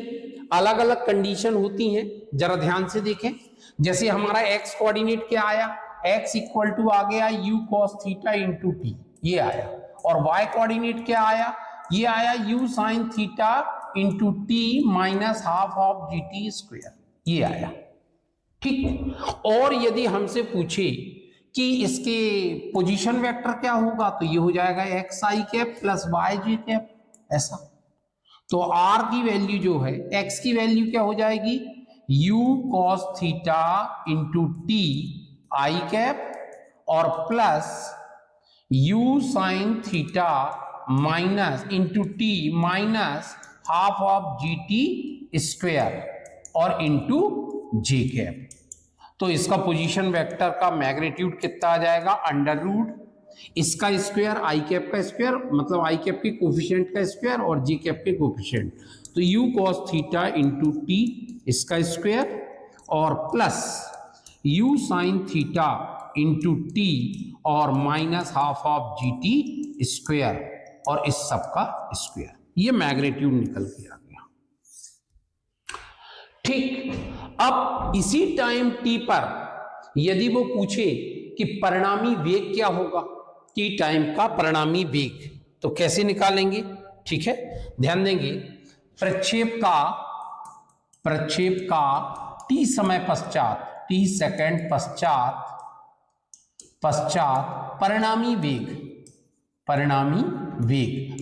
Speaker 1: अलग अलग कंडीशन होती हैं, जरा ध्यान से देखें। जैसे हमारा एक्स कोऑर्डिनेट क्या आया, x इक्वल टू आ गया u cos theta into T, ये आया, और y कोऑर्डिनेट क्या आया, ये आया u sin theta into t minus half of g t square, ये आया। ठीक, और यदि हमसे पूछे कि इसके पोजीशन वेक्टर क्या होगा, तो ये हो जाएगा x I cap plus Y G cap, ऐसा। तो r की वैल्यू जो है, x की वैल्यू क्या हो जाएगी, u cos theta into t आई कैप और plus u sin theta minus into t minus half of g t square और इंटू जे कैप। तो इसका पोजीशन वेक्टर का मैग्नीट्यूड कितना आ जाएगा, अंडर रूट इसका स्क्वायर, आई कैप का स्क्वायर, मतलब आई कैप के कोफिशिएंट का स्क्वायर और जे कैप के कोफिशिएंट, तो u cos theta into t इसका स्क्वायर और plus u sin theta into T और minus half of g t square और इस सब का स्क्वायर, ये मैग्नीट्यूड निकल के आ गया। ठीक, अब इसी टाइम टी पर यदि वो पूछे कि परिणामी वेग क्या होगा, टी टाइम का परिणामी वेग, तो कैसे निकालेंगे। ठीक है, ध्यान देंगे, प्रक्षेप का टी समय पश्चात, टी सेकंड पश्चात परिणामी वेग,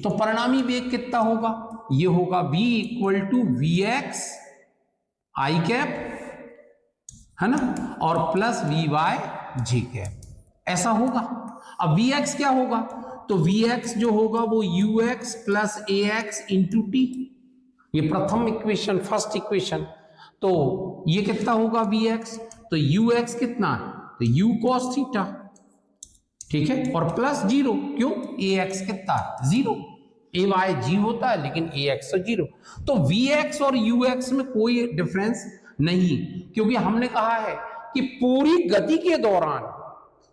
Speaker 1: तो परिणामी वेग कितना होगा, ये होगा v equal to V X I cap, है ना, और plus V Y G cap, ऐसा होगा। अब वी एक्स क्या होगा, तो वी एक्स जो होगा वो you x plus A x into T, ये प्रथम इक्वेशन, फर्स्ट इक्वेशन, तो ये कितना होगा वी एक्स, तो यू एक्स कितना है, तो यू कॉस थीटा, ठीक है, और प्लस जीरो, क्यों, ए एक्स कितना है, जीरो, ए वाई जी होता है लेकिन ए एक्स तो जीरो, तो वी एक्स और यू एक्स में कोई डिफरेंस नहीं, क्योंकि हमने कहा है कि पूरी गति के दौरान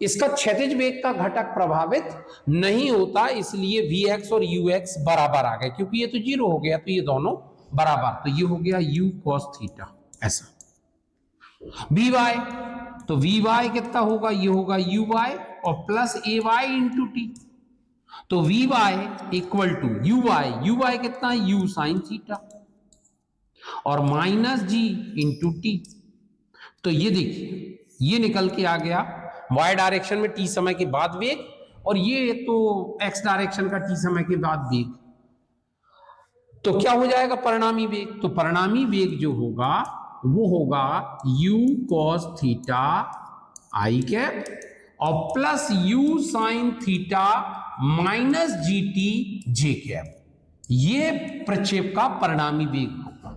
Speaker 1: इसका क्षैतिज वेग का घटक प्रभावित नहीं होता, इसलिए वी एक्स और यू एक्स बराबर आ गए, क्योंकि ये तो जीरो हो गया, तो ये दोनों बराबर, तो ये हो गया यू कॉस थीटा, ऐसा। वी वाई, तो वी वाई कितना होगा, ये होगा यू वाई और plus A Y into T, तो V Y equal to U Y कितना है, यू साइन थीटा और माइनस जी इंटू टी, तो ये देखिए ये निकल के आ गया y डायरेक्शन में t समय के बाद वेग, और ये तो x डायरेक्शन का t समय के बाद वेग, तो क्या हो जाएगा परिणामी वेग, तो परिणामी वेग जो होगा वो होगा u cos theta i cap और plus u sin theta minus g t जे कैप, ये प्रक्षेप का परिणामी वेग होगा।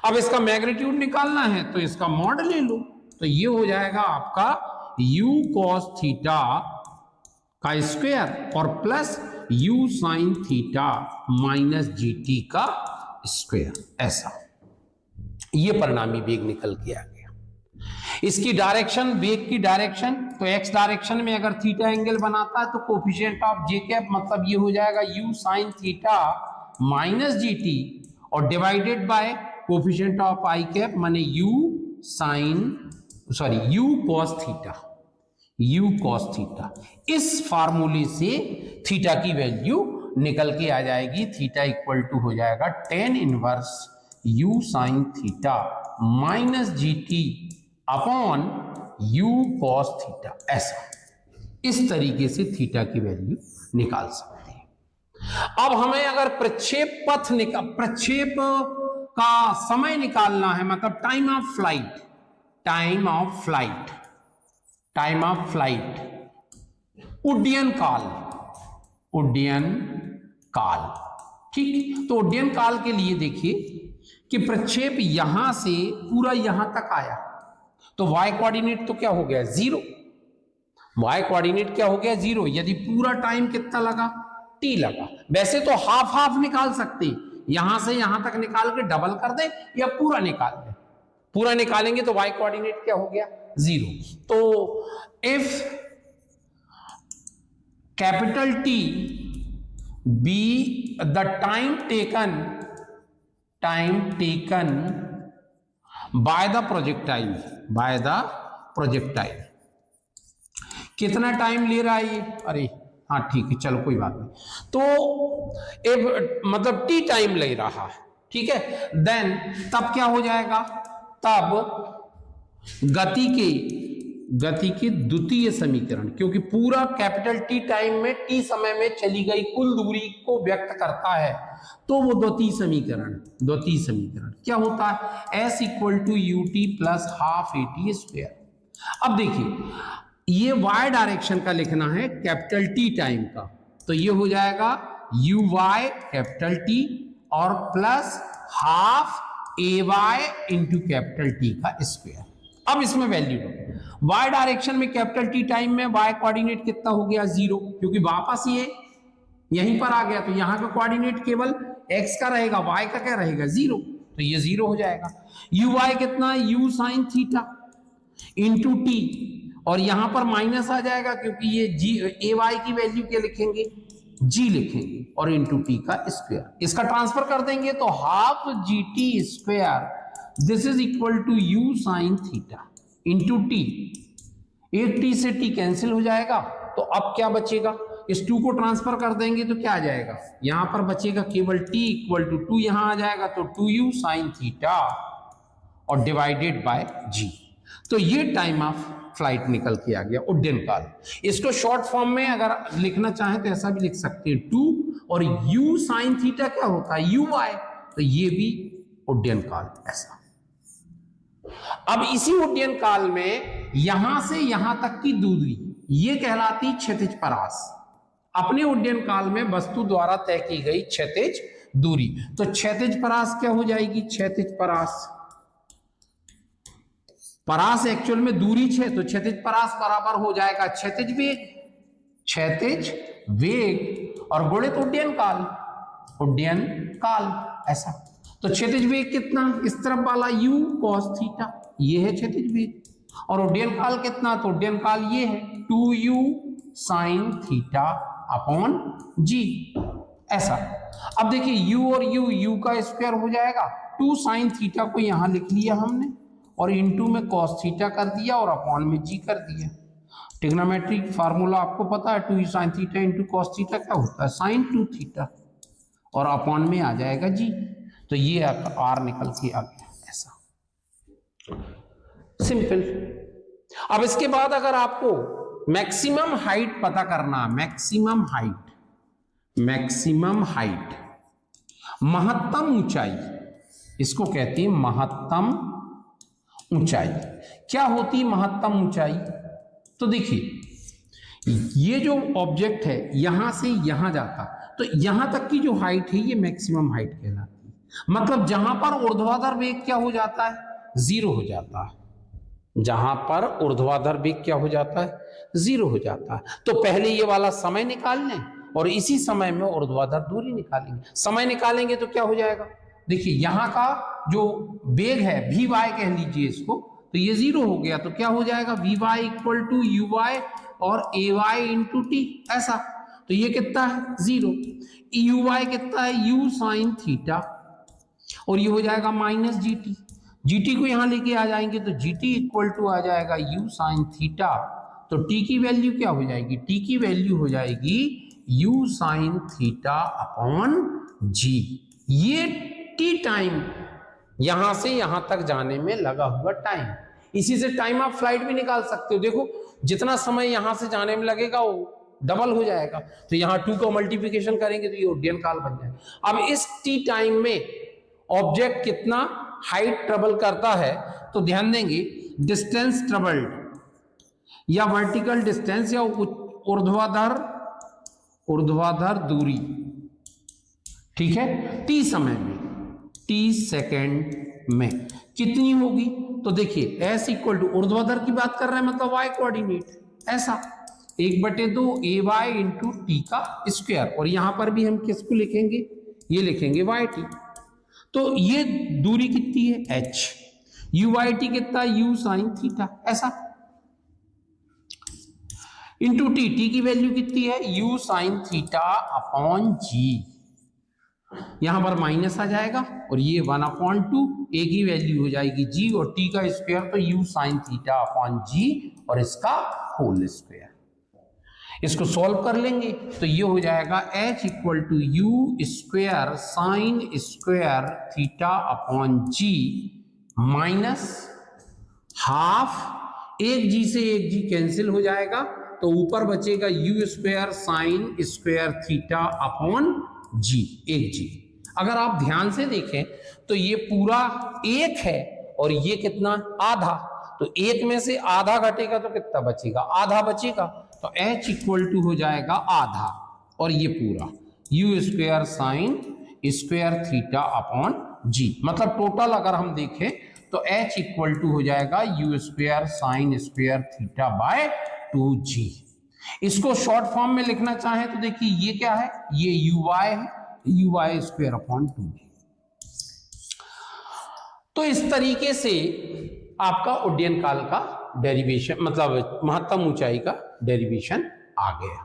Speaker 1: अब इसका मैग्नीट्यूड निकालना है तो इसका मॉड ले लो, तो ये हो जाएगा आपका u cos थीटा का स्क्वायर और plus u sin theta minus g T का स्क्वायर, ऐसा, ये परिणामी वेग निकल के आ गया। इसकी डायरेक्शन, वेग की डायरेक्शन, तो x डायरेक्शन में अगर थीटा एंगल बनाता है तो कोफिशिएंट ऑफ जे कैप, मतलब ये हो जाएगा u sin theta minus g t और divided by coefficient of i cap, माने u cos थीटा। इस फार्मूले से थीटा की वैल्यू निकल के आ जाएगी, थीटा इक्वल टू हो जाएगा tan inverse u sin theta minus g T upon u cos theta, ऐसा, इस तरीके से थीटा की वैल्यू निकाल सकते हैं। अब हमें अगर प्रक्षेप का समय निकालना है, मतलब टाइम ऑफ फ्लाइट, उड्डयन काल, ठीक, तो उड्डयन काल के लिए देखिए कि प्रक्षेप यहां से पूरा यहां तक आया, तो y कोऑर्डिनेट तो क्या हो गया, जीरो, y कोऑर्डिनेट क्या हो गया, जीरो। यदि पूरा टाइम कितना लगा, t लगा, वैसे तो हाफ निकाल सकते यहां से यहां तक निकाल के डबल कर दे या पूरा निकाल दे। पूरा निकालेंगे तो y कोऑर्डिनेट क्या हो गया 0। तो if capital T be the time taken by the projectile, कितना टाइम ले रहा है ये, अरे हाँ ठीक है चलो कोई बात नहीं, तो मतलब T टाइम ले रहा है, ठीक है। देन तब क्या हो जाएगा, तब गति के द्वितीय समीकरण, क्योंकि पूरा कैपिटल T टाइम में T समय में चली गई कुल दूरी को व्यक्त करता है, तो वो द्वितीय समीकरण क्या होता है, S equal to ut plus half AT square. अब देखिए ये y डायरेक्शन का लिखना है कैपिटल T टाइम का, तो ये हो जाएगा uy कैपिटल T और plus half ay into capital T का स्क्वायर। अब इसमें वैल्यू दो, y डायरेक्शन में कैपिटल T टाइम में y कोऑर्डिनेट कितना हो गया 0, क्योंकि वापस ये यहीं पर आ गया, तो यहाँ का कोऑर्डिनेट केवल x का रहेगा, y का क्या रहेगा 0, तो ये 0 हो जाएगा। uy कितना है u sine theta into t, और यहां पर माइनस आ जाएगा क्योंकि ये ay की वैल्यू क्या लिखेंगे g लिखेंगे, और इंटू t का स्क्वायर, इसका ट्रांसफर कर देंगे तो half gt square this is equal to u sine theta into t। एक t से t कैंसिल हो जाएगा, तो अब क्या बचेगा, इस 2 को ट्रांसफर कर देंगे तो क्या आ जाएगा, यहां पर बचेगा केवल t इक्वल टू 2, यहां आ जाएगा तो 2u साइन थीटा और डिवाइडेड बाय g। तो ये टाइम ऑफ फ्लाइट निकल के आ गया, उड्डयन काल। इसको शॉर्ट फॉर्म में अगर लिखना चाहें तो ऐसा भी लिख सकते हैं 2, और u साइन थीटा क्या होता है uy, तो ये भी उड्डयन काल ऐसा। अब इसी उड्डयन काल में यहां से यहां तक की दूरी ये कहलाती क्षैतिज परास। अपने उड्डयन काल में वस्तु द्वारा तय की गई क्षैतिज दूरी, तो क्षैतिज परास क्या हो जाएगी, क्षैतिज परास एक्चुअल में दूरी 6, तो क्षैतिज परास बराबर हो जाएगा क्षैतिज वेग और गुणित उड्डयन काल ऐसा। तो क्षैतिज वेग कितना, इस तरफ वाला u cos थीटा, ये है क्षैतिज वेग, और उड्डयन काल कितना, तो उड्डयन काल ये है 2u sign theta upon g ऐसा। अब देखिए u और u का स्क्वायर हो जाएगा, 2 साइन थीटा को यहां लिख लिया हमने और इनटू में cos थीटा कर दिया और अपॉन में g कर दिया। ट्रिग्नोमेट्रिक फार्मूला आपको पता है, 2 sign theta into cos theta क्या होता है साइन 2 थीटा, और अपॉन में आ जाएगा g, तो ये r निकल के आ गया ऐसा, सिंपल। अब इसके बाद अगर आपको मैक्सिमम हाइट पता करना, मैक्सिमम हाइट महत्तम ऊंचाई, इसको कहते हैं महत्तम ऊंचाई। क्या होती महत्तम ऊंचाई, तो देखिए ये जो ऑब्जेक्ट है यहां से यहां जाता, तो यहां तक की जो हाइट है ये मैक्सिमम हाइट कहलाती है। मतलब जहां पर ऊर्ध्वाधर वेग क्या हो जाता है 0 हो जाता है, जहां पर ऊर्ध्वाधर वेग क्या हो जाता है 0 हो जाता है। तो पहले ये वाला समय निकाल लें और इसी समय में ऊर्ध्वाधर दूरी निकालेंगे। समय निकालेंगे तो क्या हो जाएगा, देखिए यहां का जो वेग है vy कह लीजिए इसको, तो ये 0 हो गया, तो क्या हो जाएगा vy इक्वल टू uy और ay इंटू टी ऐसा। तो ये कितना है 0, uy कितना है u साइन थीटा, और ये हो जाएगा माइनस gt को यहां लेके आ जाएंगे तो gt इक्वल टू आ जाएगा u साइन थीटा। तो t की वैल्यू क्या हो जाएगी, t की वैल्यू हो जाएगी u sine theta upon g। ये t टाइम यहां से यहां तक जाने में लगा हुआ टाइम, इसी से टाइम ऑफ फ्लाइट भी निकाल सकते हो। देखो जितना समय यहां से जाने में लगेगा वो डबल हो जाएगा, तो यहां 2 का मल्टीप्लिकेशन करेंगे तो ये उड्डयन काल बन जाएगा। अब इस t टाइम में ऑब्जेक्ट कितना हाइट ट्रेवल करता है, तो ध्यान देंगे डिस्टेंस ट्रेवल्ड या वर्टिकल डिस्टेंस या ऊर्ध्वाधर दूरी, ठीक है, t समय में, t सेकेंड में कितनी होगी, तो देखिए s इक्वल टू ऊर्ध्वाधर की बात कर रहे हैं मतलब y कोऑर्डिनेट ऐसा 1/2 ay इंटू टी का स्क्वायर, और यहां पर भी हम किसको लिखेंगे ये लिखेंगे YT। तो ये दूरी कितनी है h, UYT कितना u साइन थीटा, ऐसा इंटू टी, टी की वैल्यू कितनी है u sine theta upon g, यहां पर माइनस आ जाएगा और ये 1/2, a की वैल्यू हो जाएगी g और t का स्क्वायर तो u sine theta upon g और इसका होल स्क्वायर। इसको सॉल्व कर लेंगे तो ये हो जाएगा h equal to U square sine square theta upon g minus half, एक g से एक g कैंसिल हो जाएगा तो ऊपर बचेगा u square sine square theta upon g, एक g। अगर आप ध्यान से देखें तो ये पूरा एक है और ये कितना आधा, तो एक में से आधा घटेगा तो कितना बचेगा, आधा बचेगा, तो h इक्वल टू हो जाएगा आधा और ये पूरा u square sine square theta upon g। मतलब टोटल अगर हम देखें तो h इक्वल टू हो जाएगा u square sine square theta by 2g। इसको शॉर्ट फॉर्म में लिखना चाहें तो देखिए ये क्या है, ये uy है, uy स्क्वायर अपॉन 2g। तो इस तरीके से आपका उड्डयन काल का डेरिवेशन, मतलब महत्तम ऊंचाई का डेरिवेशन आ गया।